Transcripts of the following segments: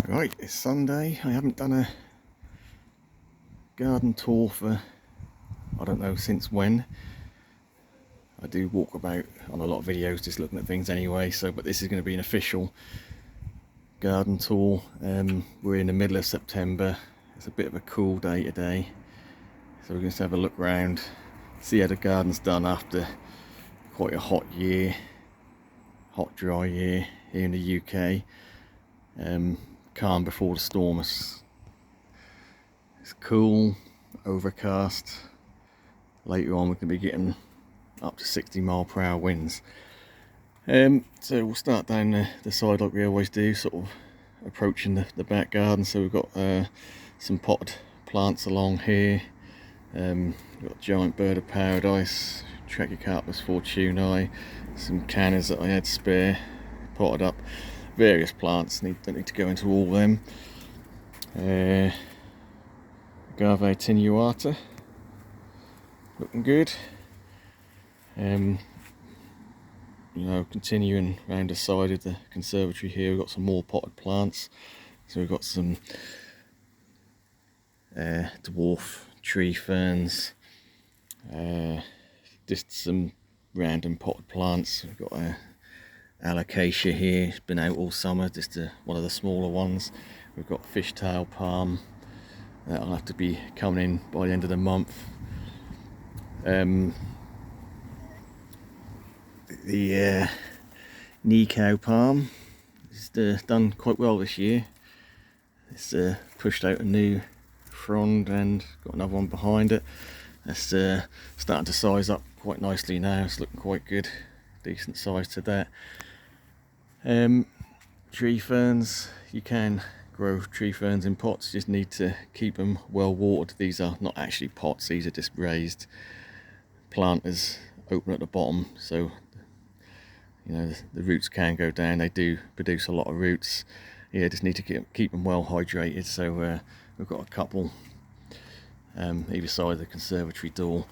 Right, it's Sunday. I haven't done a garden tour for, I don't know since when. I do walk about on a lot of videos just looking at things anyway, but this is going to be an official garden tour. We're in the middle of September. It's a bit of a cool day today, so we're going to have a look around, see how the garden's done after quite a hot dry year here in the UK. Calm before the storm. It's cool, overcast. Later on we're going to be getting up to 60-mile-per-hour winds. So we'll start down the side like we always do, sort of approaching the back garden. So we've got some potted plants along here. We've got giant bird of paradise, Trachycarpus fortunei, some cannas that I had spare, potted up, various plants. Don't need to go into all of them. Agave tenuata, looking good. Continuing around the side of the conservatory here, we've got some more potted plants. So we've got some dwarf tree ferns, just some random potted plants. We've got alocasia here, it's been out all summer, just one of the smaller ones. We've got fishtail palm, that'll have to be coming in by the end of the month. The Nikau palm has done quite well this year. It's pushed out a new frond and got another one behind it. It's starting to size up quite nicely now. It's looking quite good, decent size to that. Tree ferns, you can grow tree ferns in pots, you just need to keep them well watered. These are not actually pots, these are just raised planters open at the bottom, so the roots can go down. They do produce a lot of roots. Just need to keep them well hydrated. So we've got a couple either side of the conservatory door.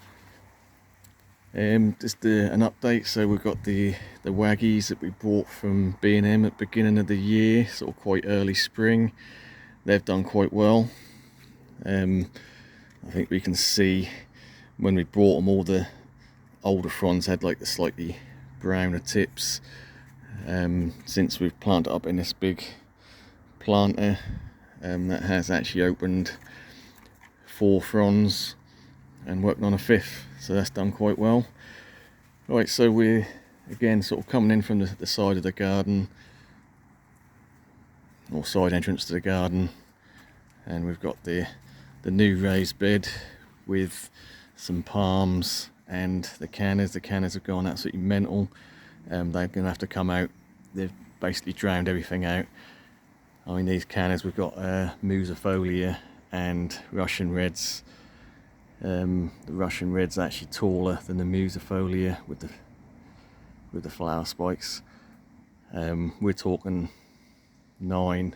Just an update, so we've got the waggies that we bought from B&M at the beginning of the year, sort of quite early spring. They've done quite well. I think we can see when we brought them, all the older fronds had like the slightly browner tips. Since we've planted up in this big planter, that has actually opened 4 fronds and worked on a 5th, so that's done quite well. Right, so we're again sort of coming in from the side of the garden, or side entrance to the garden, and we've got the new raised bed with some palms and the cannas. The cannas have gone absolutely mental. They're going to have to come out. They've basically drowned everything out. I mean, these cannas, we've got Musifolia and Russian Reds. The Russian Red's actually taller than the Musifolia with the flower spikes. We're talking 9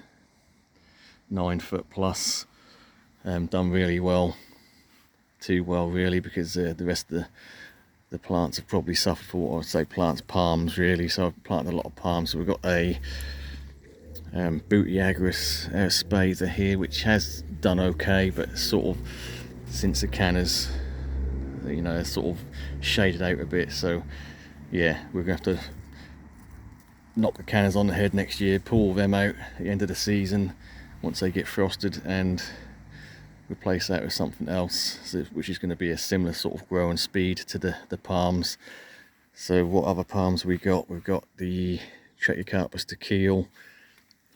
foot plus. Done really well. Too well really, because the rest of the plants have probably suffered for what I would say palms really. So I've planted a lot of palms. So we've got a Bootiagrus Spadea here, which has done okay, but sort of since the cannas, sort of shaded out a bit. So yeah, we're gonna have to knock the cannas on the head next year, pull them out at the end of the season once they get frosted, and replace that with something else, which is going to be a similar sort of growing speed to the palms. So what other palms we got? We've got the Trachycarpus tequila,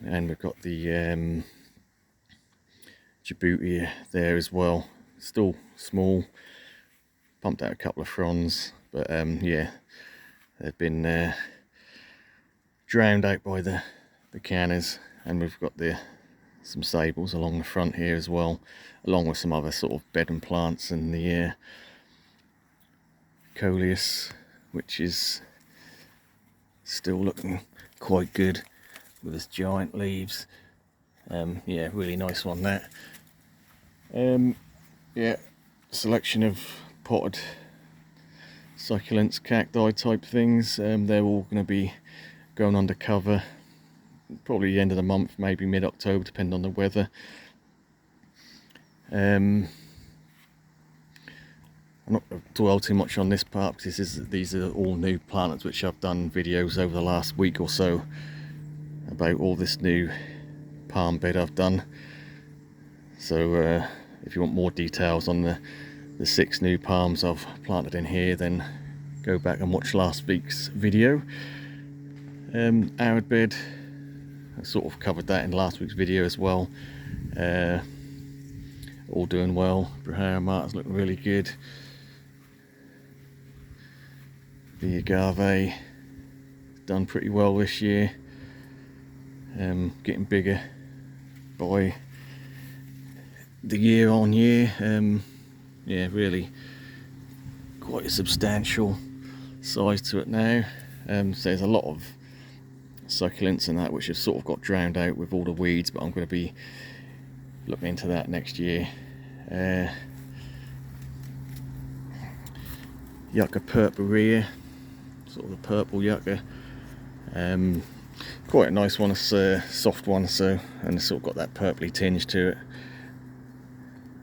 and we've got the Djibouti there as well. Still small, pumped out a couple of fronds, but yeah, they've been drowned out by the cannas. And we've got some sables along the front here as well, along with some other sort of bed and plants, and the Coleus, which is still looking quite good with its giant leaves. Yeah, really nice one that. Yeah, selection of potted succulents, cacti type things. They're all going to be going under cover probably the end of the month, maybe mid-October, depending on the weather. I'm not going to dwell too much on this part because these are all new plants which I've done videos over the last week or so about all this new palm bed I've done. So if you want more details on the 6 new palms I've planted in here, then go back and watch last week's video. Arid bed, I sort of covered that in last week's video as well. All doing well. Brahara Martin's looking really good. The agave done pretty well this year, getting bigger by the year on year. Yeah, really quite a substantial size to it now. So there's a lot of succulents and that which have sort of got drowned out with all the weeds, but I'm going to be looking into that next year. Yucca purpurea, sort of the purple yucca, quite a nice one. It's a soft one, so, and it's sort of got that purpley tinge to it.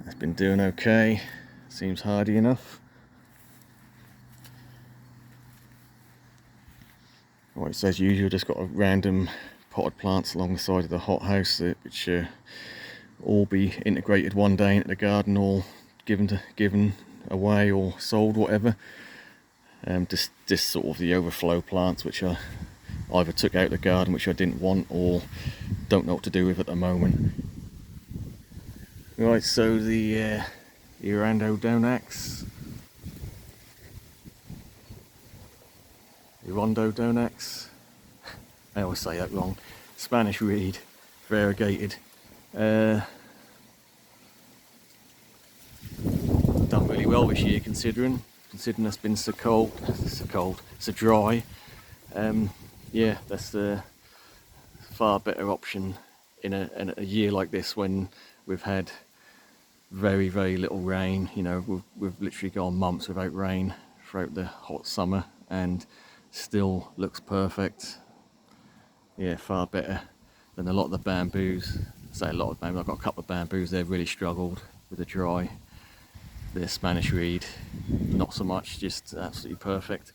That's been doing okay, seems hardy enough. Right, so as usual, just got a random potted plants along the side of the hothouse, which all be integrated one day into the garden, or given away or sold, whatever. Just sort of the overflow plants which I either took out of the garden which I didn't want or don't know what to do with at the moment. Right, so the Hirundo Donax, I always say that wrong, Spanish reed, variegated. Done really well this year considering it's been so dry. Yeah, that's a far better option in a year like this when we've had very little rain. You know, we've literally gone months without rain throughout the hot summer and still looks perfect. Yeah, far better than a lot of the bamboos. I say a lot of bamboos, I've got a couple of bamboos, they've really struggled with the dry. The Spanish reed, not so much, just absolutely perfect.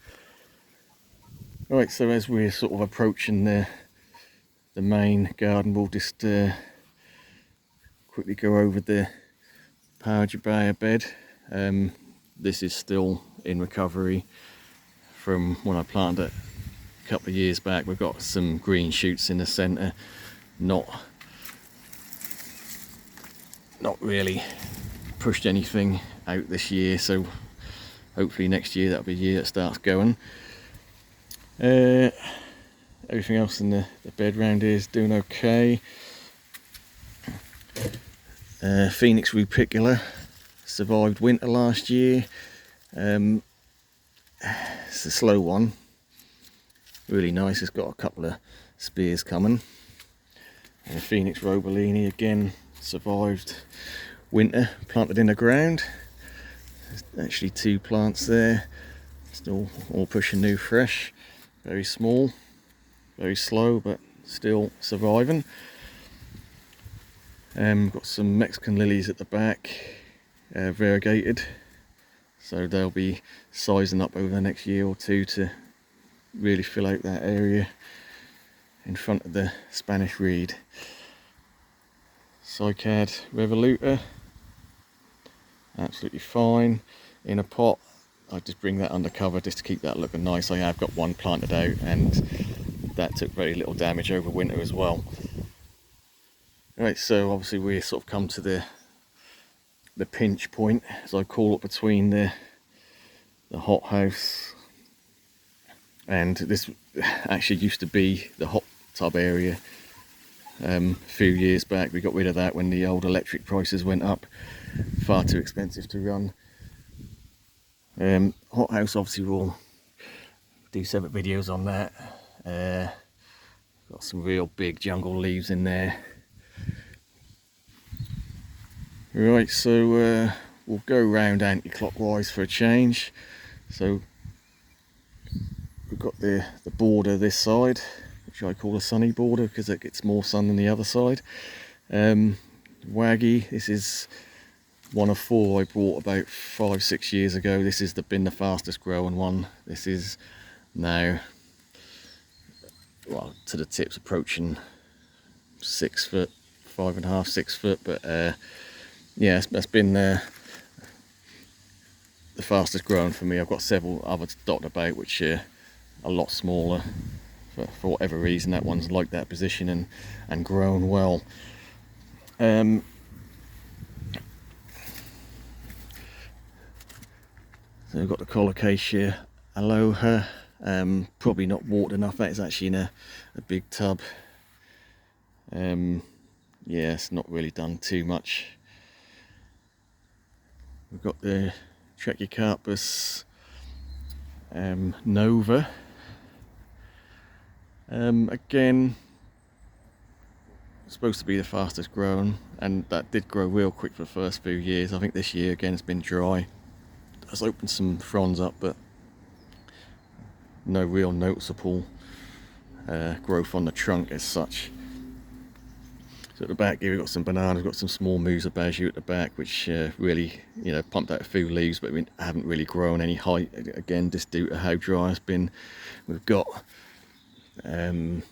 Right, so as we're sort of approaching the main garden, we'll just quickly go over the Parajabaya bed. This is still in recovery from when I planted it a couple of years back. We've got some green shoots in the centre, not really pushed anything out this year, so hopefully next year that'll be a year that starts going. Everything else in the bed round here is doing okay. Phoenix rupicula survived winter last year. It's a slow one, really nice. It's got a couple of spears coming. Phoenix robellini again survived winter, planted in the ground. There's actually 2 plants there, still all pushing new fresh, very small, very slow, but still surviving. Got some Mexican lilies at the back, variegated, so they'll be sizing up over the next year or 2 to really fill out that area in front of the Spanish reed. Cycad revoluta, absolutely fine in a pot. I just bring that under cover just to keep that looking nice. I have got one planted out and that took very little damage over winter as well. Right, so obviously we sort of come to the pinch point, as I call it, between the hothouse, and this actually used to be the hot tub area. A few years back we got rid of that when the old electric prices went up, far too expensive to run. Hothouse, obviously we'll do separate videos on that. Got some real big jungle leaves in there. Right, so we'll go round anti-clockwise for a change. So we've got the border this side, which I call a sunny border because it gets more sun than the other side. Waggy, this is one of 4 I bought about 5-6 years ago. This has been the fastest growing one. This is now, well, to the tips approaching 6 foot, 5.5, 6 foot, but yeah, that's been the fastest growing for me. I've got several others dotted about which are a lot smaller. For whatever reason, that one's like that position and grown well. So we've got the Colocasia Aloha, probably not watered enough. That is actually in a big tub. Yeah, it's not really done too much. We've got the Trachycarpus Nova. Again, supposed to be the fastest growing, and that did grow real quick for the first few years. I think this year again it's been dry. It's opened some fronds up, but no real noticeable growth on the trunk as such. So at the back here we've got some bananas, we've got some small Musa-Bajou at the back, which really, you know, pumped out a few leaves, but we haven't really grown any height, again, just due to how dry it's been. We've got a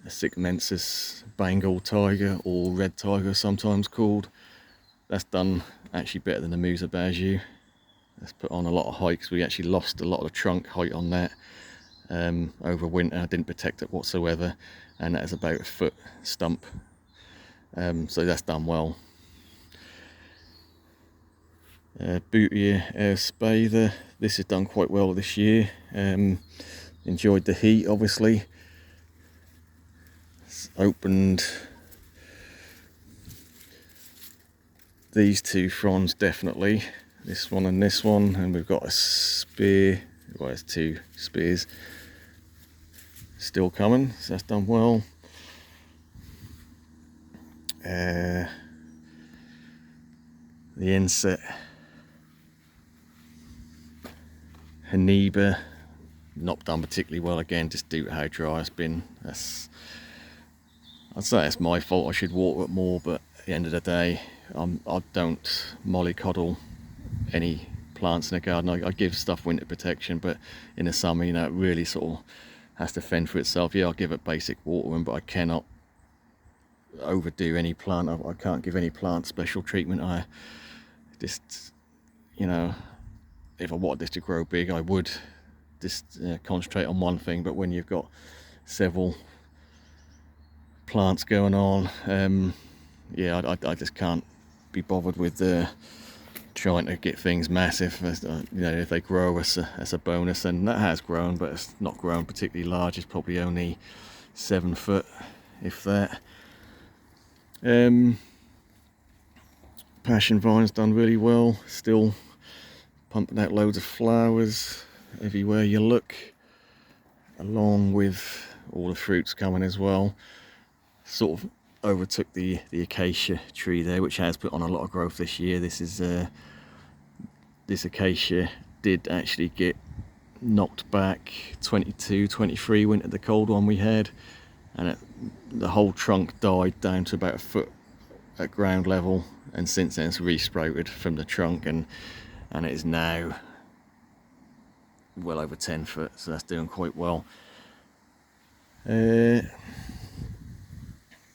Sigmensis Bengal tiger, or red tiger sometimes called. That's done actually better than the Musa-Bajou. That's put on a lot of height because we actually lost a lot of the trunk height on that over winter. I didn't protect it whatsoever, and that is about a foot stump. So that's done well. Boutia Spather, this has done quite well this year. Enjoyed the heat, obviously. It's opened these 2 fronds definitely, this one, and we've got a spear, well, there's 2 spears still coming, so that's done well. The inset Haniba, not done particularly well, again, just due to how dry it's been. I'd say it's my fault. I should water it more, but at the end of the day, I don't mollycoddle any plants in the garden. I give stuff winter protection, but in the summer, you know, it really sort of has to fend for itself. Yeah, I'll give it basic watering, but I cannot overdo any plant. I can't give any plant special treatment. I just, you know, if I wanted this to grow big, I would just concentrate on one thing, but when you've got several plants going on, yeah, I just can't be bothered with trying to get things massive. You know, if they grow as a bonus, and that has grown, but it's not grown particularly large. It's probably only 7 foot, if that. Passion vine's done really well, still pumping out loads of flowers everywhere you look, along with all the fruits coming as well. Sort of overtook the acacia tree there, which has put on a lot of growth this year. This is this acacia did actually get knocked back 22, 23 winter, the cold one we had, and the whole trunk died down to about a foot at ground level, and since then it's re-sprouted from the trunk, and it is now well over 10 foot, so that's doing quite well.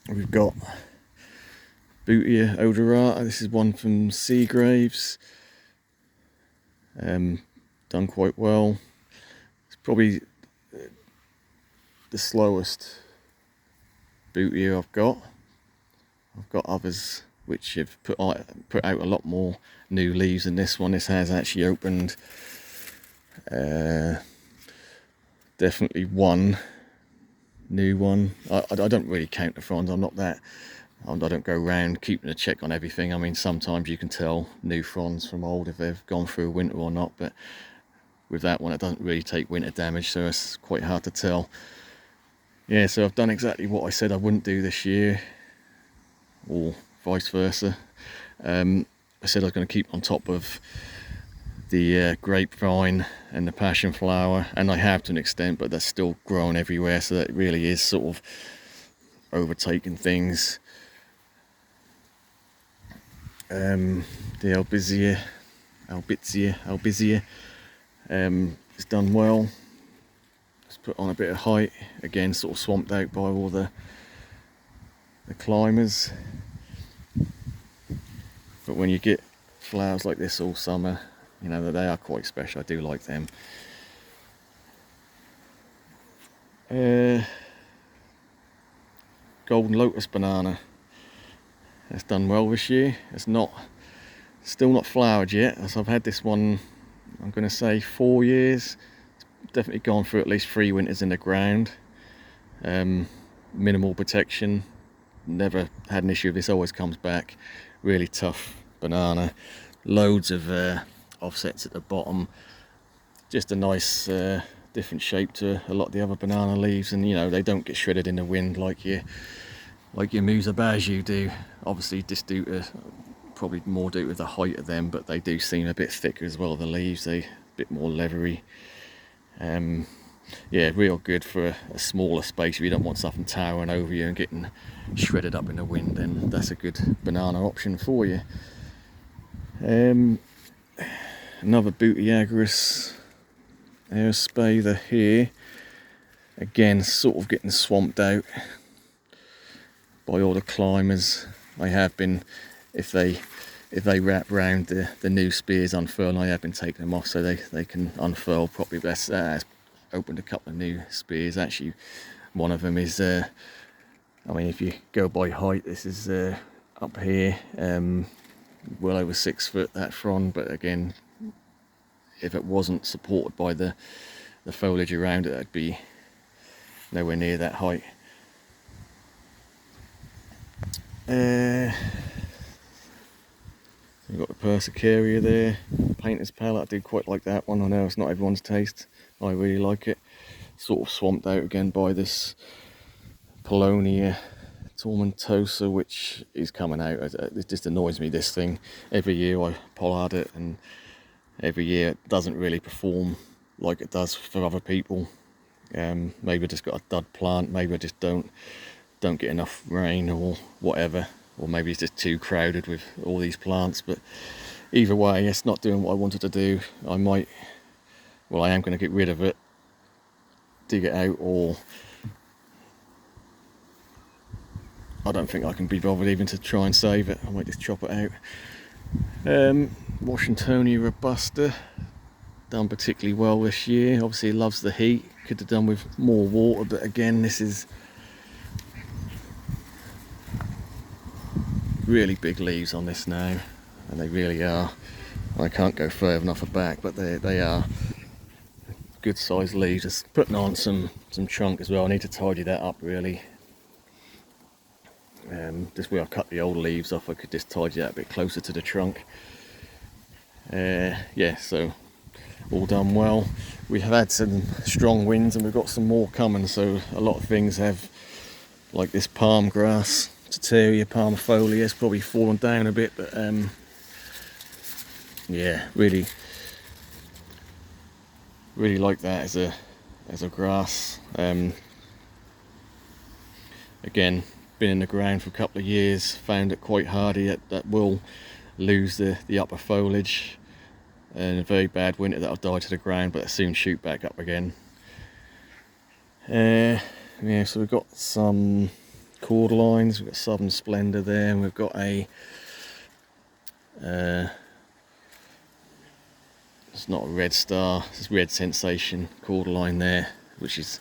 We've got Boutia odorata. This is one from Seagraves. Done quite well. It's probably the slowest Boutia I've got. I've got others which have put out a lot more new leaves than this one. This has actually opened definitely one new one. I don't really count the fronds. I'm not that. I don't go around keeping a check on everything. I mean, sometimes you can tell new fronds from old if they've gone through winter or not, but with that one it doesn't really take winter damage, so it's quite hard to tell. Yeah, so I've done exactly what I said I wouldn't do this year, or vice versa. I said I was going to keep on top of the grapevine and the passion flower, and I have to an extent, but they're still growing everywhere, so that really is sort of overtaking things. The albizia it's done well. It's put on a bit of height, again sort of swamped out by all the climbers. But when you get flowers like this all summer, you know that they are quite special. I do like them. Golden lotus banana. It's done well this year. It's still not flowered yet, as I've had this one, I'm going to say 4 years. It's definitely gone through at least 3 winters in the ground. Minimal protection. Never had an issue with this. Always comes back. Really tough banana. Loads of offsets at the bottom. Just a nice different shape to a lot of the other banana leaves, and you know they don't get shredded in the wind like your Musa Baju do. Obviously just due to, probably more due to the height of them, but they do seem a bit thicker as well, the leaves. They a bit more leathery. Yeah, real good for a smaller space. If you don't want something towering over you and getting shredded up in the wind, then that's a good banana option for you. Another Butyagarus Aerospatha here, again sort of getting swamped out by all the climbers. I have been, if they wrap round the new spears unfurl, I have been taking them off so they can unfurl properly. That's opened a couple of new spears. Actually, one of them is I mean, if you go by height, this is up here, well over 6 foot, that frond, but again, if it wasn't supported by the foliage around it, it'd be nowhere near that height. You've got the Persicaria there, Painter's Palette. I do quite like that one. I know it's not everyone's taste. I really like it. Sort of swamped out again by this Paulownia tomentosa, which is coming out. It just annoys me, this thing. Every year I pollard it, and every year it doesn't really perform like it does for other people. Maybe I just got a dud plant, maybe I just don't get enough rain or whatever, or maybe it's just too crowded with all these plants. But either way, it's not doing what I wanted to do. I am going to get rid of it, dig it out, or I don't think I can be bothered even to try and save it. I might just chop it out. Washingtonia robusta, done particularly well this year. Obviously it loves the heat, could have done with more water, but again, this is really big leaves on this now, and they really are. I can't go further enough back, but they are good sized leaves. Just putting on some trunk as well. I need to tidy that up really. Just where I cut the old leaves off, I could just tidy that a bit closer to the trunk. Yeah, so all done well. We have had some strong winds and we've got some more coming, so a lot of things have, like this palm grass, Titteria palmifolia, has probably fallen down a bit, but yeah, really like that as a grass. Again, been in the ground for a couple of years, found it quite hardy. That will lose the upper foliage, and a very bad winter that'll die to the ground, but it'll soon shoot back up again. Yeah, so we've got some cordylines, we've got Southern Splendor there, and we've got a it's not a Red Star, it's Red Sensation cordyline there, which is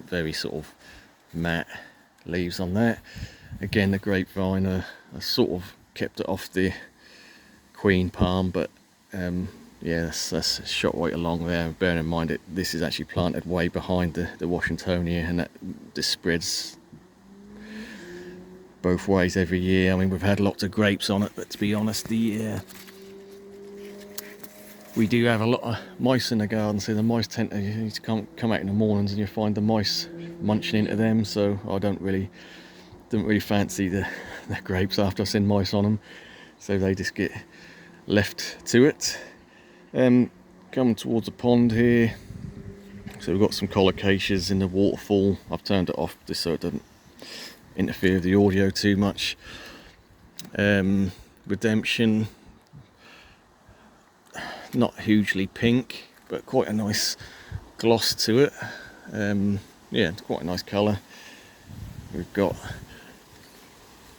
very sort of matte leaves on that. Again, the grapevine, I sort of kept it off the queen palm, but yeah, that's shot right along there. Bearing in mind this is actually planted way behind the Washingtonia, and that just spreads both ways every year. I mean, we've had lots of grapes on it, but to be honest, we do have a lot of mice in the garden, so the mice tend to come out in the mornings, and you find the mice munching into them. So I don't really fancy the grapes after I've seen mice on them, so they just get left to it. Coming towards the pond here, so we've got some collocaceas in the waterfall. I've turned it off just so it doesn't interfere with the audio too much. Redemption, not hugely pink, but quite a nice gloss to it. Yeah, it's quite a nice colour. We've got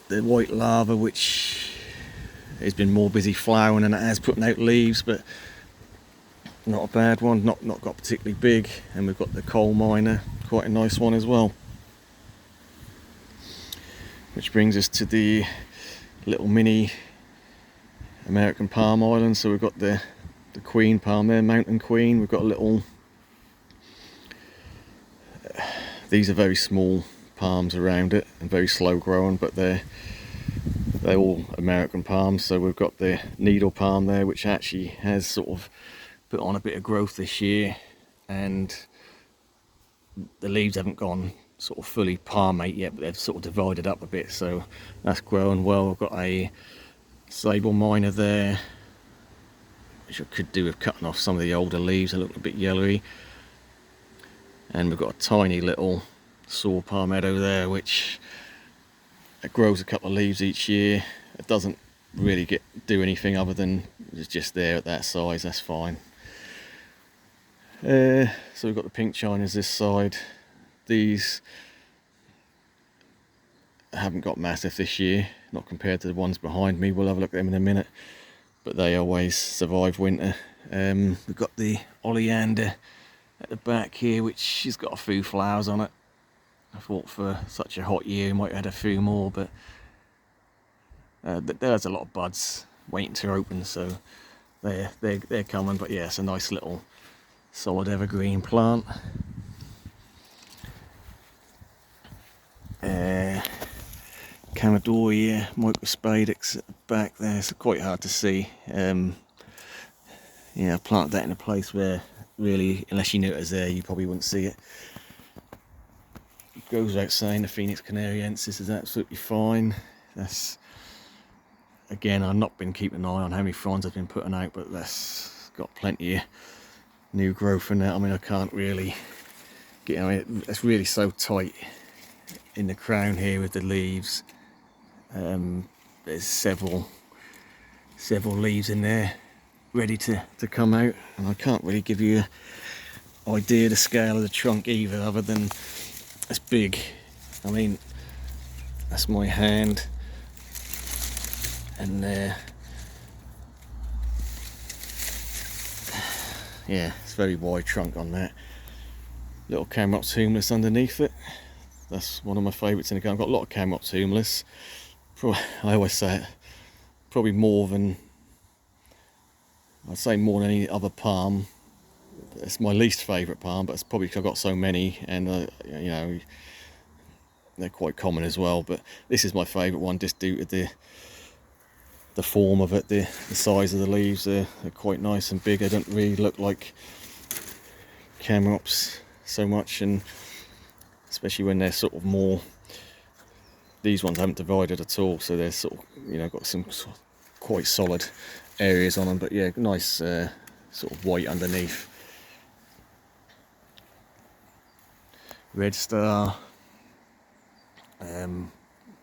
the white lava, which has been more busy flowering than it has putting out leaves, but not a bad one, not got particularly big. And we've got the coal miner, quite a nice one as well. Which brings us to the little mini American palm island. So we've got the queen palm there, mountain queen. We've got a little, these are very small palms around it and very slow growing, but they're all American palms. So we've got the needle palm there, which actually has sort of put on a bit of growth this year, and the leaves haven't gone sort of fully palmate yet, but they've sort of divided up a bit, so that's growing well. I've got a sable miner there, which I could do with cutting off some of the older leaves. They look a bit yellowy. And we've got a tiny little saw palmetto there, which it grows a couple of leaves each year. It doesn't really do anything other than it's just there at that size. That's fine. So we've got the pink chinas this side. These haven't got massive this year, not compared to the ones behind me. We'll have a look at them in a minute, but they always survive winter. We've got the oleander at the back here, which has got a few flowers on it. I thought for such a hot year we might have had a few more, but there's a lot of buds waiting to open, so they're coming. But yeah, it's a nice little solid evergreen plant. Canadoria microspadix at the back there. It's quite hard to see. Yeah, I planted that in a place where really, unless you knew it was there, you probably wouldn't see it. It goes without saying the Phoenix canariensis is absolutely fine. That's, again, I've not been keeping an eye on how many fronds I've been putting out, but that's got plenty of new growth in there. I mean, I can't really get, I mean, it's really so tight in the crown here with the leaves. There's several leaves in there ready to come out, and I can't really give you an idea of the scale of the trunk either, other than it's big. I mean, that's my hand, and yeah, it's very wide trunk on that. Little Camrops humilis underneath it. That's one of my favourites in the garden. I've got a lot of Camrops humilis. I always say it, probably more than, I'd say more than any other palm. It's my least favourite palm, but it's probably because I've got so many, and you know, they're quite common as well. But this is my favourite one, just due to the form of it, the size of the leaves. They're quite nice and big. They don't really look like Camrops so much, and especially when they're sort of more, these ones haven't divided at all, so they're sort of, you know, got some sort of quite solid areas on them. But yeah, nice sort of white underneath. Red Star,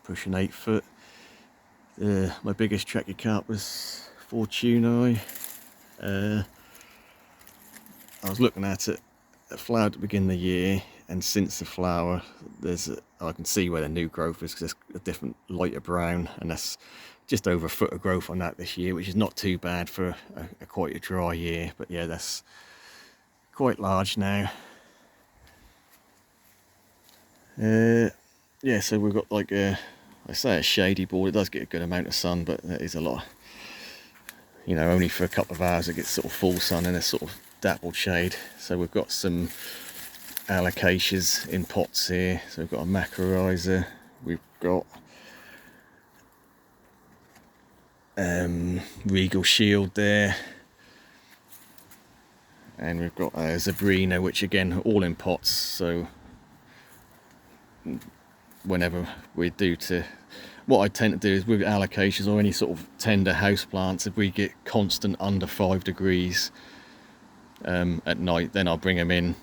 pushing 8 foot. My biggest Trachycarpus fortunei. I was looking at it. It flowered at the beginning of the year, and since the flower, I can see where the new growth is, because it's a different lighter brown, and that's just over a foot of growth on that this year, which is not too bad for a quite a dry year. But yeah, that's quite large now. Yeah, so we've got like I say a shady board. It does get a good amount of sun, but it is a lot, you know, only for a couple of hours it gets sort of full sun and a sort of dappled shade. So we've got some alocasias in pots here. So we've got a macrorrhiza, we've got Regal Shield there, and we've got Zebrina, which again all in pots. So whenever we do to what I tend to do is with allocations or any sort of tender house plants, if we get constant under 5 degrees at night, then I'll bring them in.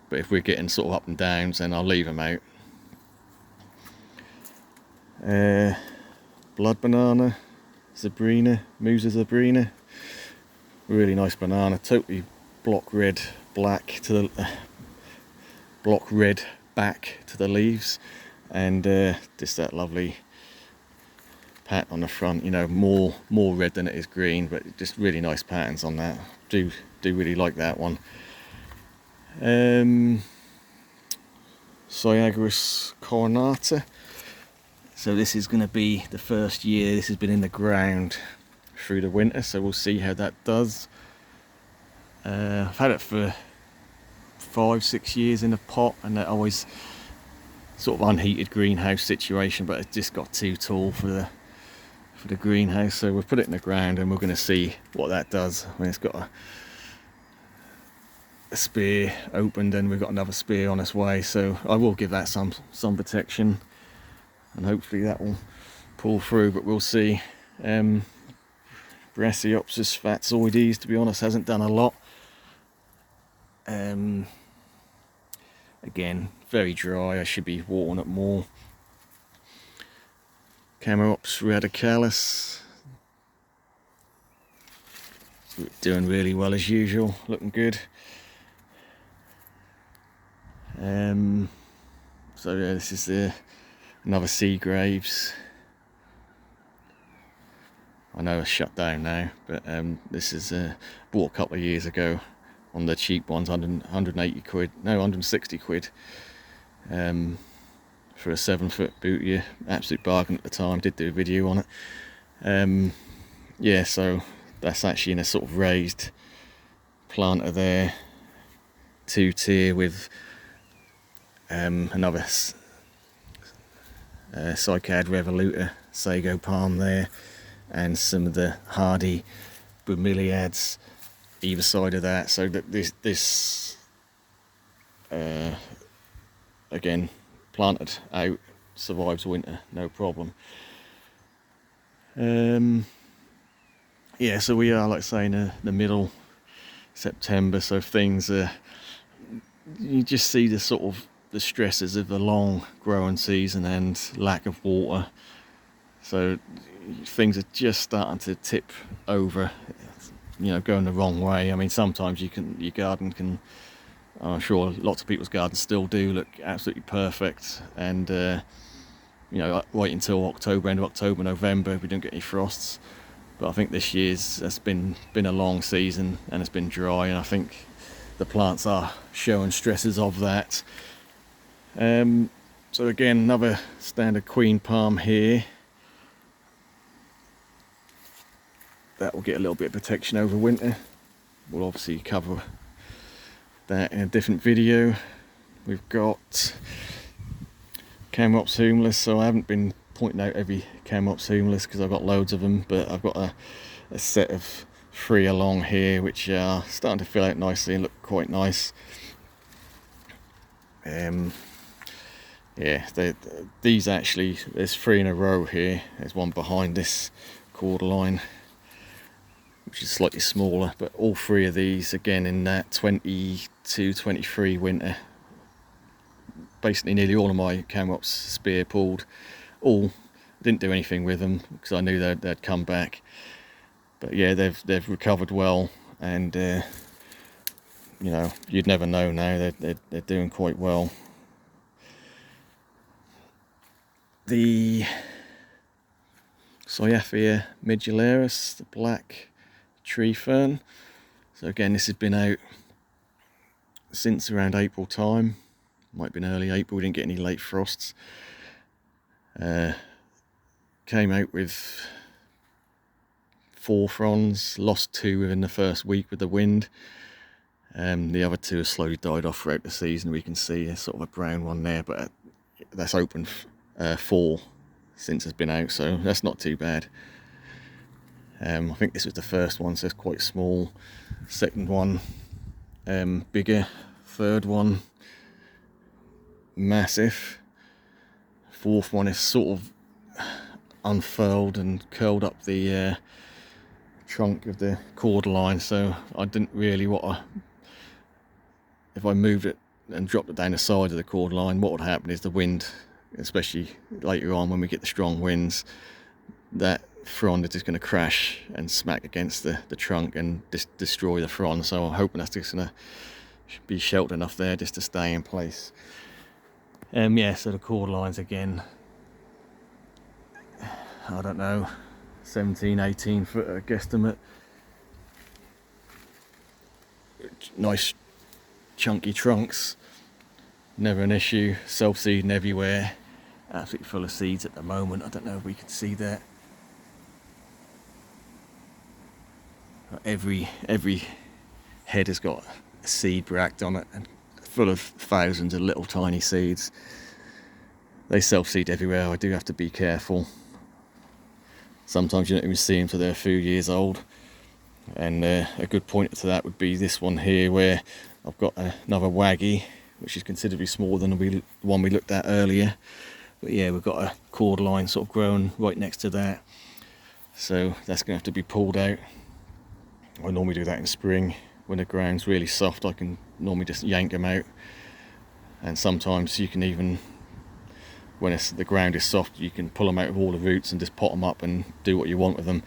But if we're getting sort of up and downs, then I'll leave them out. Blood banana, Zebrina, Musa Zebrina. Really nice banana, totally block red black to the block red back to the leaves, and just that lovely pat on the front. You know, more red than it is green, but just really nice patterns on that. Do really like that one. Cyagrus coronata. So this is going to be the first year this has been in the ground through the winter, so we'll see how that does. I've had it for 5-6 years in a pot, and that always sort of unheated greenhouse situation, but it just got too tall for the greenhouse, so we'll put it in the ground and we're going to see what that does. I mean, it's got a spear opened and we've got another spear on its way, so I will give that some protection and hopefully that will pull through, but we'll see. Brassiops fatsoides, to be honest, hasn't done a lot. Again, very dry, I should be watering it more. Camerops radicalis, doing really well as usual, looking good. So yeah, this is another Seagraves. I know it's shut down now, but this is bought a couple of years ago on the cheap ones, 180 quid, no, 160 quid for a 7-foot bootier. Absolute bargain at the time, did do a video on it. Yeah, so that's actually in a sort of raised planter there, 2-tier with another Cycad revoluta sago palm there, and some of the hardy bromeliads either side of that, so that this again, planted out, survives winter no problem. Yeah, so we are, like I say, in the middle September, so things are, you just see the sort of the stresses of the long growing season and lack of water, so things are just starting to tip over, you know, going the wrong way. I mean, sometimes your garden can, I'm sure lots of people's gardens still do look absolutely perfect, and you know, right until October, end of October, November, we don't get any frosts. But I think this year's has been a long season and it's been dry, and I think the plants are showing stresses of that. So again, another standard queen palm here. That will get a little bit of protection over winter. We'll obviously cover that in a different video. We've got Camerops humilis, so I haven't been pointing out every Camerops humilis because I've got loads of them, but I've got a set of 3 along here which are starting to fill out nicely and look quite nice. Yeah, these actually, there's 3 in a row here. There's one behind this cordyline, which is slightly smaller, but all 3 of these again in that 22-23 winter. Basically nearly all of my Camerops spear pulled. All didn't do anything with them because I knew they'd come back. But yeah, they've recovered well, and you know, you'd never know now. They're doing quite well. The Cyathea medullaris, the black tree fern. So again, this has been out since around April time. Might have been early April, we didn't get any late frosts. Came out with 4 fronds, lost 2 within the first week with the wind. The other 2 have slowly died off throughout the season. We can see there's sort of a brown one there, but that's opened 4 since it's been out, so that's not too bad. I think this was the first one, so it's quite small. Second one, bigger. Third one, massive. Fourth one is sort of unfurled and curled up the trunk of the cord line, so I didn't really want to, if I moved it and dropped it down the side of the cord line, what would happen is the wind, especially later on when we get the strong winds, that frond is just going to crash and smack against the trunk and destroy the frond. So I'm hoping that's just going to be sheltered enough there just to stay in place. Yeah, so the cord lines again, I don't know, 17-18 foot guesstimate. Nice chunky trunks, never an issue. Self-seeding everywhere, absolutely full of seeds at the moment. I don't know if we can see that. Every head has got a seed bract on it and full of thousands of little tiny seeds. They self-seed everywhere. I do have to be careful. Sometimes you don't even see them till they're a few years old. And a good pointer to that would be this one here, where I've got another waggy, which is considerably smaller than the one we looked at earlier. But yeah, we've got a cord line sort of growing right next to that. So that's going to have to be pulled out. I normally do that in spring when the ground's really soft. I can normally just yank them out, and sometimes you can even, when the ground is soft, you can pull them out of all the roots and just pot them up and do what you want with them.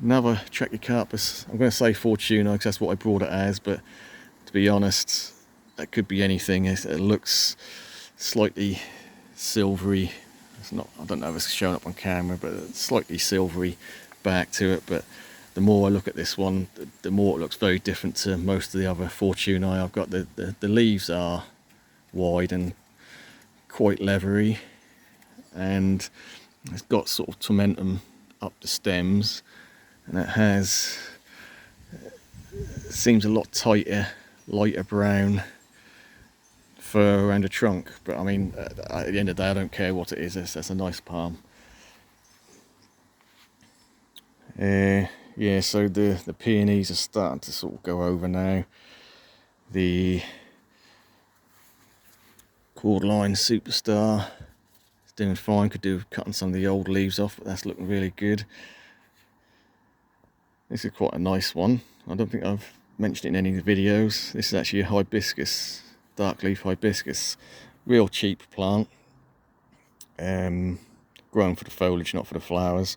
Another Trachycarpus, I'm going to say Fortuna because that's what I brought it as, but to be honest, that could be anything. It looks slightly silvery. It's not, I don't know if it's showing up on camera, but it's slightly silvery back to it. But the more I look at this one, the more it looks very different to most of the other Fortunae I've got. The leaves are wide and quite leathery, and it's got sort of tomentum up the stems, and it has, seems a lot tighter, lighter brown fur around the trunk. But I mean, at the end of the day, I don't care what it is. That's a nice palm. Yeah, so the peonies are starting to sort of go over now. The Cordline Superstar is doing fine. Could do cutting some of the old leaves off, but that's looking really good. This is quite a nice one. I don't think I've mentioned it in any of the videos. This is actually a hibiscus, dark leaf hibiscus. Real cheap plant. Grown for the foliage, not for the flowers.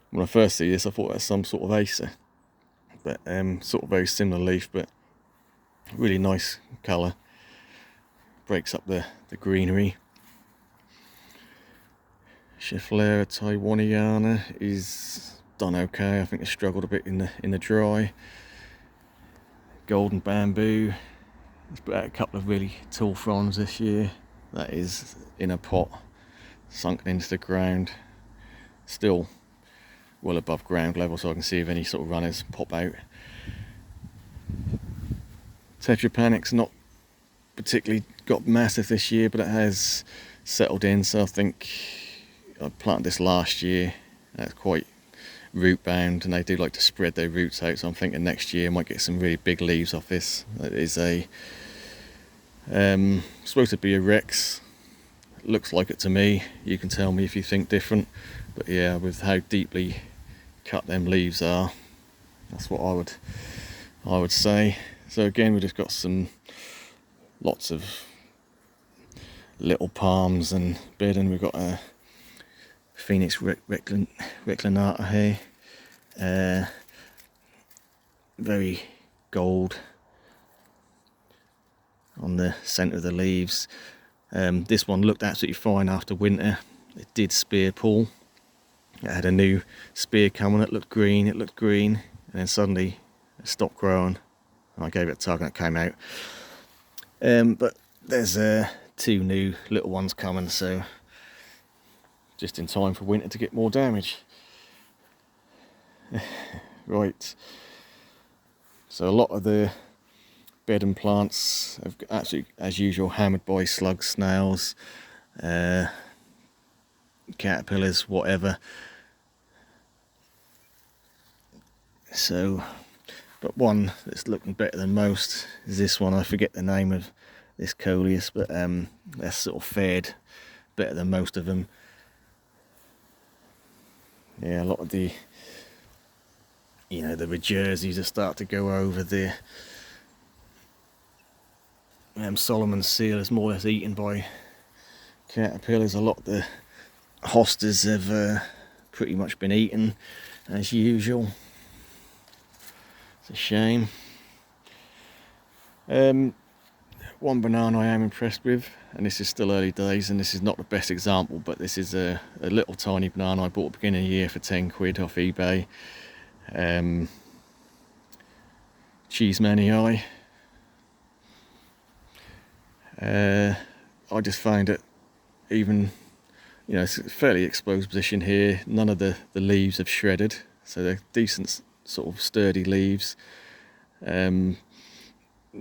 When I first see this, I thought it was some sort of Acer, but sort of very similar leaf, but really nice colour. Breaks up the greenery. Schefflera taiwaniana is done okay. I think it struggled a bit in the dry. Golden bamboo, it's put out a couple of really tall fronds this year. That is in a pot, sunken into the ground, still well above ground level, so I can see if any sort of runners pop out. Tetrapanic's not particularly got massive this year, but it has settled in, so I think I planted this last year. That's quite root bound, and they do like to spread their roots out, so I'm thinking next year I might get some really big leaves off this. It is a supposed to be a Rex. It looks like it to me. You can tell me if you think different, but yeah, with how deeply cut them leaves are, that's what I would say. So again, we've just got lots of little palms and bedding. We've got a Phoenix reclinata here, very gold on the centre of the leaves. This one looked absolutely fine after winter. It did spear pull. It had a new spear coming. It looked green, and then suddenly it stopped growing. I gave it a tug and it came out. But there's two new little ones coming, so just in time for winter to get more damage. Right, so a lot of the bed and plants have actually, as usual, hammered by slugs, snails, caterpillars, whatever. So, but one that's looking better than most is this one. I forget the name of this coleus, but they're sort of fared better than most of them. Yeah, a lot of the, you know, the Rejersies are start to go over. The Solomon's seal is more or less eaten by caterpillars. A lot of the hostas have pretty much been eaten as usual. It's a shame. One banana I am impressed with, and this is still early days, and this is not the best example, but this is a little tiny banana I bought at the beginning of the year for 10 quid off eBay. Cheese Manii. I just find it, even, you know, it's a fairly exposed position here. None of the leaves have shredded, so they're decent, sort of sturdy leaves.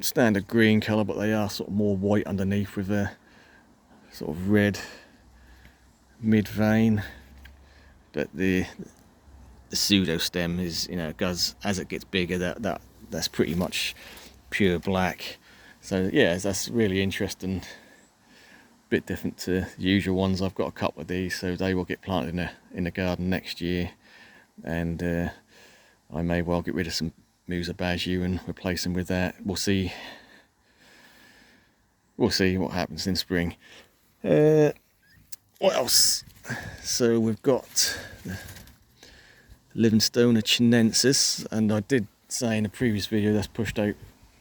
Standard green colour, but they are sort of more white underneath with a sort of red mid vein. But the pseudo stem is, you know, as it gets bigger, that's pretty much pure black. So yeah, that's really interesting. Bit different to the usual ones. I've got a couple of these, so they will get planted in the garden next year, and I may well get rid of some Musa Baju and replace them with that. We'll see what happens in spring. What else? So we've got the Livingstoner chinensis, and I did say in a previous video that's pushed out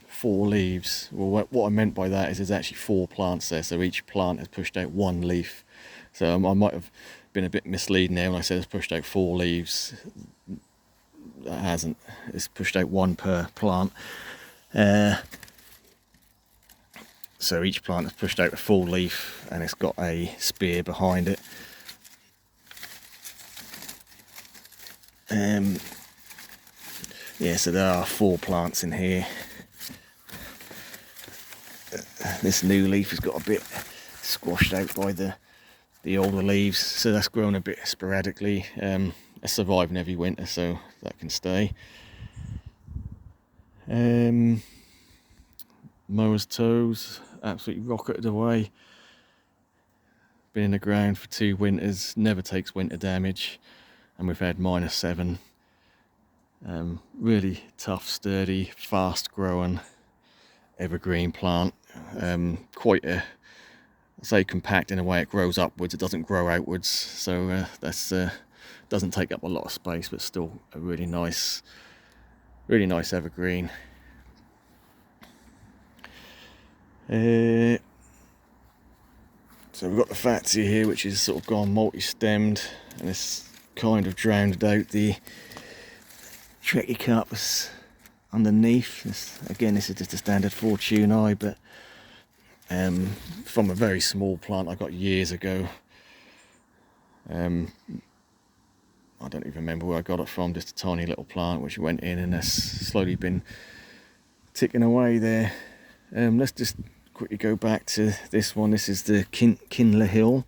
4 leaves. Well, what I meant by that is there's actually 4 plants there, so each plant has pushed out 1 leaf. So I might have been a bit misleading there when I said it's pushed out 4 leaves. That hasn't. It's pushed out 1 per plant. So each plant has pushed out a full leaf, and it's got a spear behind it. Yeah, so there are 4 plants in here. This new leaf has got a bit squashed out by the older leaves, so that's grown a bit sporadically. It's surviving every winter, so that can stay. Mower's toes absolutely rocketed away. Been in the ground for 2 winters, never takes winter damage, and we've had -7. Really tough, sturdy, fast growing evergreen plant. Quite say compact in a way. It grows upwards, it doesn't grow outwards, so that's doesn't take up a lot of space, but still a really nice evergreen. So we've got the Fatsia here, which is sort of gone multi-stemmed, and it's kind of drowned out the Trachycarpus underneath. Again, this is just a standard Fortunei, but from a very small plant I got years ago. I don't even remember where I got it from, just a tiny little plant which went in, and that's slowly been ticking away there. Let's just quickly go back to this one. This is the Kinlahill.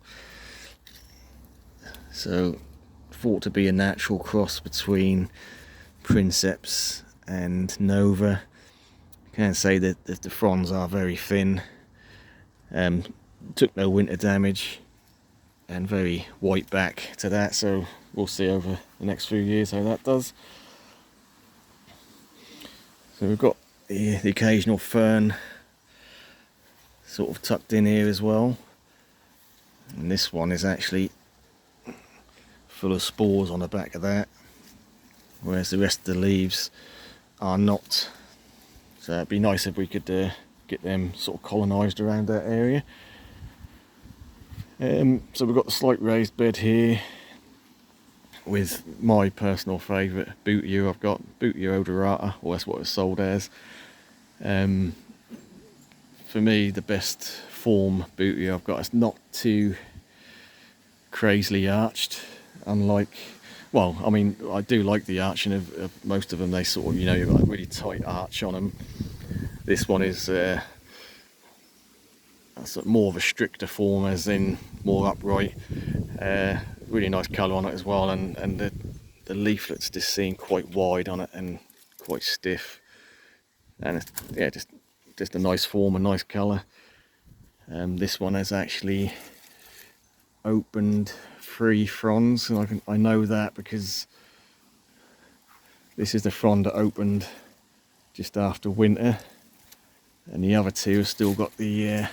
So thought to be a natural cross between Princeps and Nova. Can say that the fronds are very thin. Took no winter damage, and very white back to that, so we'll see over the next few years how that does. So we've got the occasional fern sort of tucked in here as well, and this one is actually full of spores on the back of that, whereas the rest of the leaves are not. So it'd be nice if we could get them sort of colonised around that area. So we've got the slight raised bed here with my personal favourite Bootea. I've got Bootea odorata, or that's what it's sold as. For me, the best form Bootea I've got is not too crazily arched, unlike, well, I mean, I do like the arching of most of them. They sort of, you know, you've got a really tight arch on them. This one is more of a stricter form, as in more upright. Really nice colour on it as well, and the leaflets just seem quite wide on it and quite stiff. And it's, yeah, just a nice form, a nice colour. This one has actually opened 3 fronds, and I know that because this is the frond that opened just after winter, and the other 2 have still got the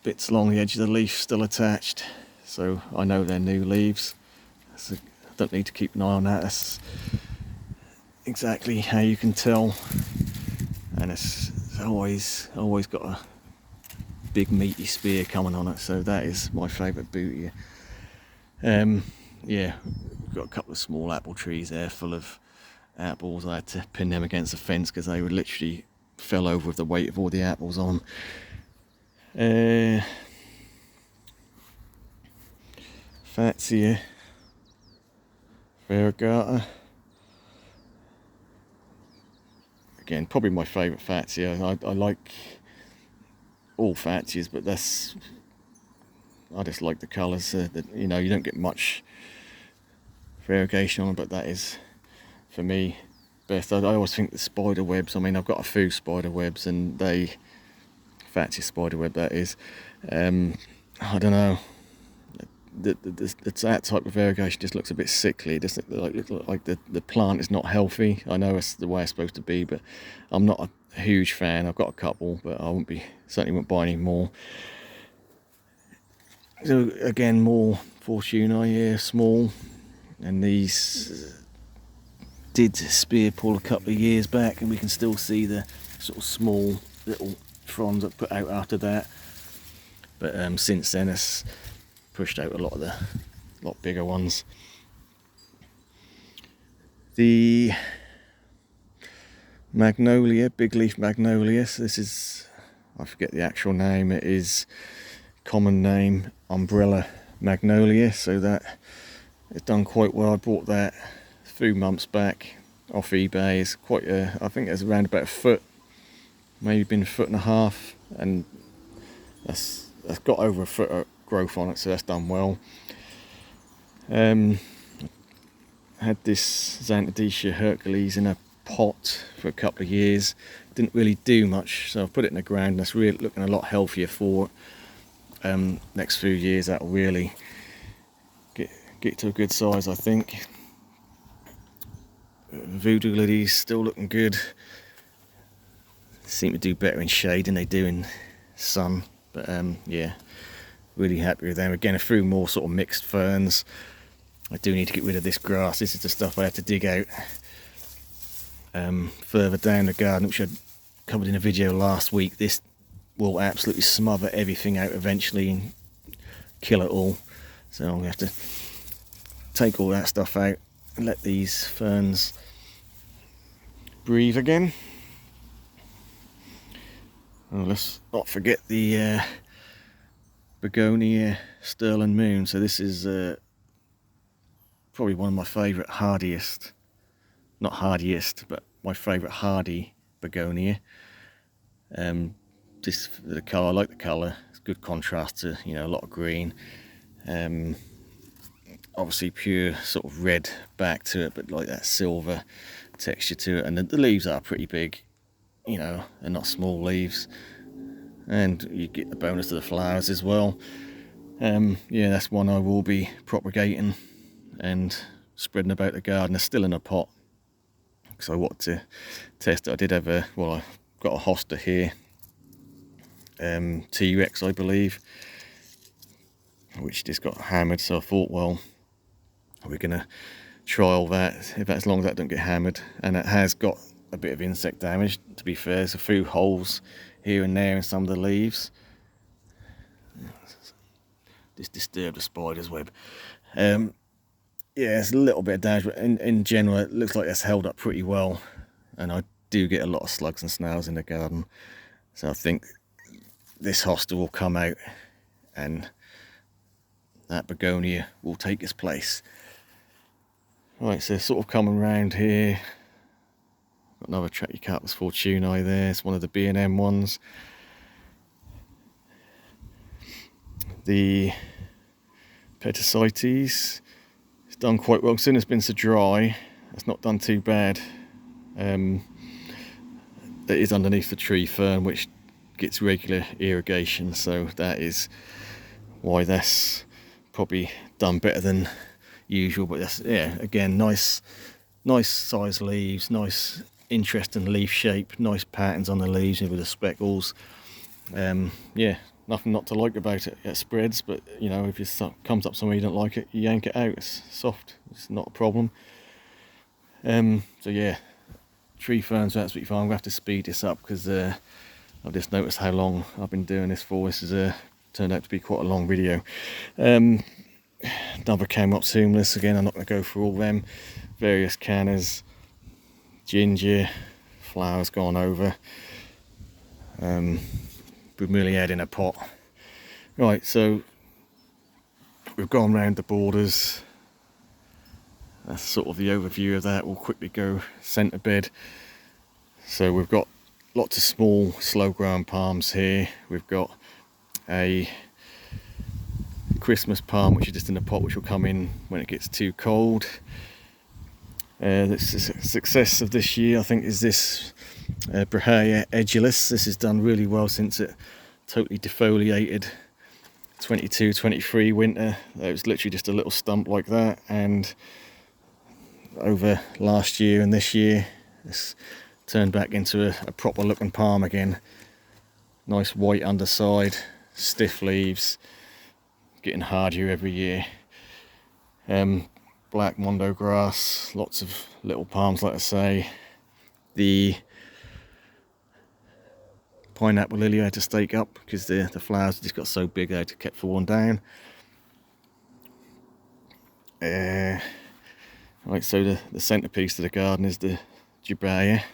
bits along the edge of the leaf still attached, so I know they're new leaves, so I don't need to keep an eye on that. That's exactly how you can tell, and it's always got a big meaty spear coming on it, so that is my favourite booty. Yeah, we've got a couple of small apple trees there full of apples. I had to pin them against the fence because they would literally fell over with the weight of all the apples on. Fatsia variegata. Again, probably my favourite Fatsia. I like all Fatsias, but I just like the colours. You know, you don't get much variegation on them, but that is, for me, best. I always think the spider webs, I mean, I've got a few spider webs, and Fatsia spider web that is, I don't know, that type of variegation just looks a bit sickly. It just looks like the plant is not healthy. I know it's the way it's supposed to be, but I'm not a huge fan. I've got a couple, but I certainly wouldn't buy any more. So again, more Fortunae here, small, and these did spear pull a couple of years back, and we can still see the sort of small little fronds that put out after that. But since then, it's pushed out a lot bigger ones. The magnolia, big leaf magnolia. So this is, I forget the actual name. It is common name umbrella magnolia. So that it's done quite well. I bought that a few months back off eBay. It's quite I think it's around about a foot, maybe been a foot and a half, and that's got over a foot of growth on it, so that's done well. Had this Xanthodecia Hercules in a pot for a couple of years. Didn't really do much, so I've put it in the ground, and it's really looking a lot healthier for next few years. That'll really get to a good size, I think. Voodoo lilies still looking good. Seem to do better in shade than they do in sun, but yeah, really happy with them. Again, a few more sort of mixed ferns. I do need to get rid of this grass. This is the stuff I had to dig out further down the garden, which I covered in a video last week. This will absolutely smother everything out eventually and kill it all, so I'm going to have to take all that stuff out and let these ferns breathe again. Oh, let's not forget the Begonia Sterling Moon. So this is probably one of my favourite hardiest, not hardiest, but my favourite hardy begonia. The colour, I like the colour. It's good contrast to, you know, a lot of green. Obviously pure sort of red back to it, but like that silver texture to it. And the leaves are pretty big, you know, they're not small leaves. And you get the bonus of the flowers as well. Yeah, that's one I will be propagating and spreading about the garden. It's still in a pot, because I wanted to test it. I did have I've got a hosta here, T-Rex I believe, which just got hammered, so I thought, well, we're gonna trial that, if as long as that don't get hammered. And it has got a bit of insect damage, to be fair. There's a few holes here and there in some of the leaves. Just disturbed the spider's web. Yeah, it's a little bit of damage, but in general it looks like it's held up pretty well, and I do get a lot of slugs and snails in the garden, so I think this hosta will come out and that begonia will take its place. Right, so sort of coming round here, got another Trachycarpus fortunei there. It's one of the B&M ones. The Petasites, it's done quite well. As soon as it's been so dry, it's not done too bad. It is underneath the tree fern, which gets regular irrigation, so that is why that's probably done better than usual. But that's, yeah, again, nice size leaves, nice interesting leaf shape, nice patterns on the leaves with the speckles. Yeah, nothing not to like about it. It spreads, but you know, if it comes up somewhere you don't like it, you yank it out. It's soft, it's not a problem. So yeah, tree ferns are absolutely fine. I'm gonna have to speed this up because I've just noticed how long I've been doing this for. This is turned out to be quite a long video. Another Camopsumilus, again, I'm not going to go through all them. Various cannas, ginger, flowers gone over, bromeliad in a pot. Right, so we've gone round the borders. That's sort of the overview of that. We'll quickly go centre bed. So we've got lots of small slow growing palms here. We've got a Christmas palm which is just in a pot, which will come in when it gets too cold. The success of this year, I think, is this Brahea edulis. This has done really well since it totally defoliated 22-23 winter. It was literally just a little stump like that, and over last year and this year it's turned back into a proper looking palm again. Nice white underside, stiff leaves, getting hardier every year. Black mondo grass, lots of little palms, like I say. The pineapple lily I had to stake up because the flowers just got so big they had to kept falling down. Right, so the centerpiece of the garden is the Jubea.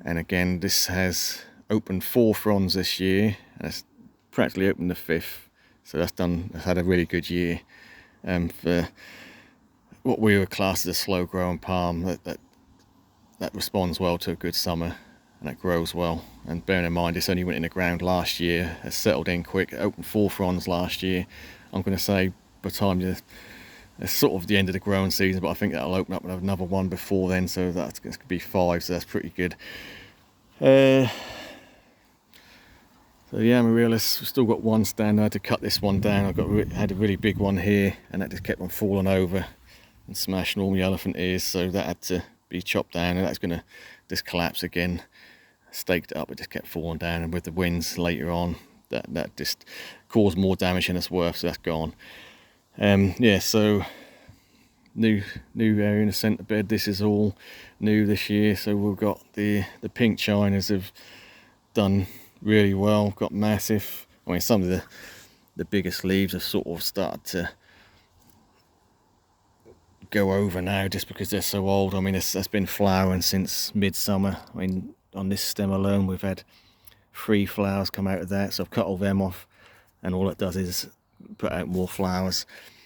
And again, this has opened 4 fronds this year, and it's practically opened the 5th. So that's had a really good year. For what we would class as a slow growing palm, that responds well to a good summer, and it grows well. And bearing in mind, this only went in the ground last year, it's settled in quick. It opened 4 fronds last year. I'm going to say by the time it's sort of the end of the growing season, but I think that'll open up another one before then, so that's going to be 5, so that's pretty good. So the Amaryllis, we've still got one stand. I had to cut this one down. Had a really big one here, and that just kept on falling over and smashing all the elephant ears, so that had to be chopped down, and that's going to just collapse again. Staked it up, it just kept falling down, and with the winds later on, that just caused more damage than it's worth, so that's gone. Yeah, so new area in the centre bed. This is all new this year. So we've got the pink chinas have done really well, got massive. I mean, some of the biggest leaves have sort of started to go over now just because they're so old. I mean, it's been flowering since midsummer. I mean, on this stem alone we've had 3 flowers come out of that, so I've cut all them off, and all it does is put out more flowers.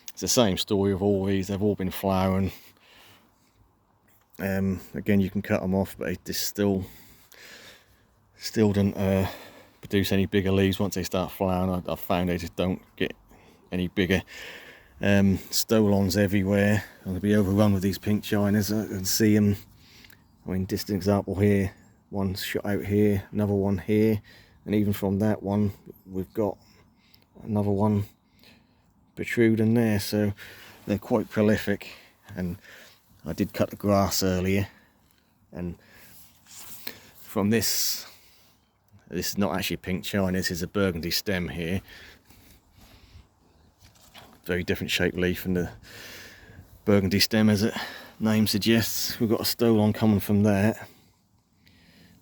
It's the same story of all these. They've all been flowering. Again, you can cut them off, but they just still don't produce any bigger leaves once they start flowering. I've found they just don't get any bigger. Stolons everywhere. I'm going to be overrun with these pink chinas. I can see them. I mean, just an example here. One's shot out here, another one here, and even from that one we've got another one protruding there. So they're quite prolific. And I did cut the grass earlier, and from this is not actually pink china, this is a burgundy stem here. Very different shaped leaf, and the burgundy stem, as it name suggests. We've got a stolon coming from that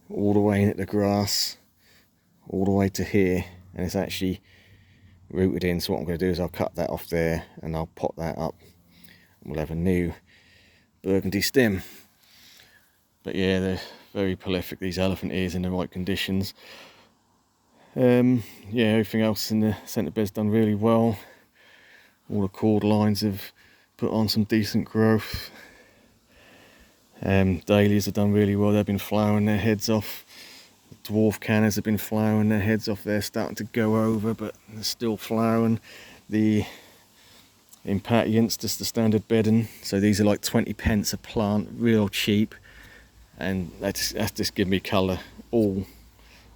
all the way into the grass, all the way to here, and it's actually rooted in. So what I'm going to do is I'll cut that off there and I'll pot that up, and we'll have a new burgundy stem. But yeah, they're very prolific, these elephant ears, in the right conditions. Yeah, everything else in the centre bed's done really well. All the cord lines have put on some decent growth. Dahlias have done really well. They've been flowering their heads off. The dwarf cannas have been flowering their heads off. They're starting to go over, but they're still flowering. The impatiens, just the standard bedding. So these are like 20 pence a plant, real cheap, and that's just giving me colour all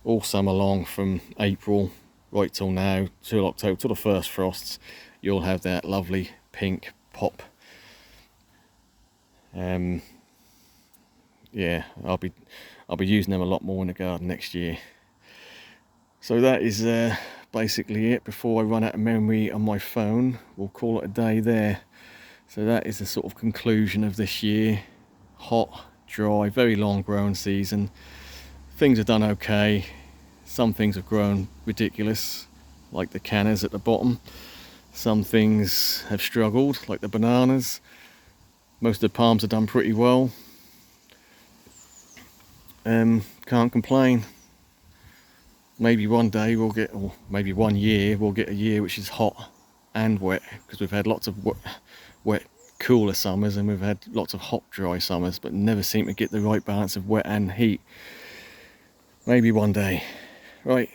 all summer long, from April right till now, till October, till the first frosts, you'll have that lovely pink pop. Yeah, I'll be using them a lot more in the garden next year. So that is basically it. Before I run out of memory on my phone, we'll call it a day there. So that is the sort of conclusion of this year. Hot, dry, very long growing season. Things have done okay. Some things have grown ridiculous, like the cannas at the bottom. Some things have struggled, like the bananas. Most of the palms have done pretty well. Can't complain. Maybe one day we'll get, or maybe one year we'll get a year which is hot and wet, because we've had lots of wet cooler summers, and we've had lots of hot dry summers, but never seem to get the right balance of wet and heat. Maybe one day. Right,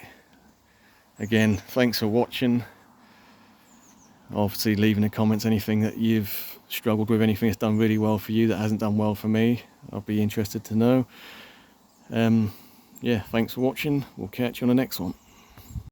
again, thanks for watching. Obviously leave in the comments anything that you've struggled with, anything that's done really well for you that hasn't done well for me. I'll be interested to know. Yeah, thanks for watching. We'll catch you on the next one.